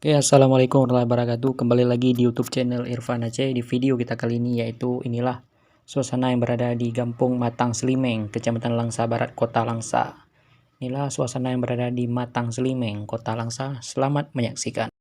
Oke, assalamualaikum warahmatullahi wabarakatuh. Kembali lagi di YouTube channel Irfan Aceh. Di video kita kali ini yaitu inilah suasana yang berada di Kampung Matang Selimeng, Kecamatan Langsa Barat, Kota Langsa. Inilah suasana yang berada di Matang Selimeng, Kota Langsa. Selamat menyaksikan.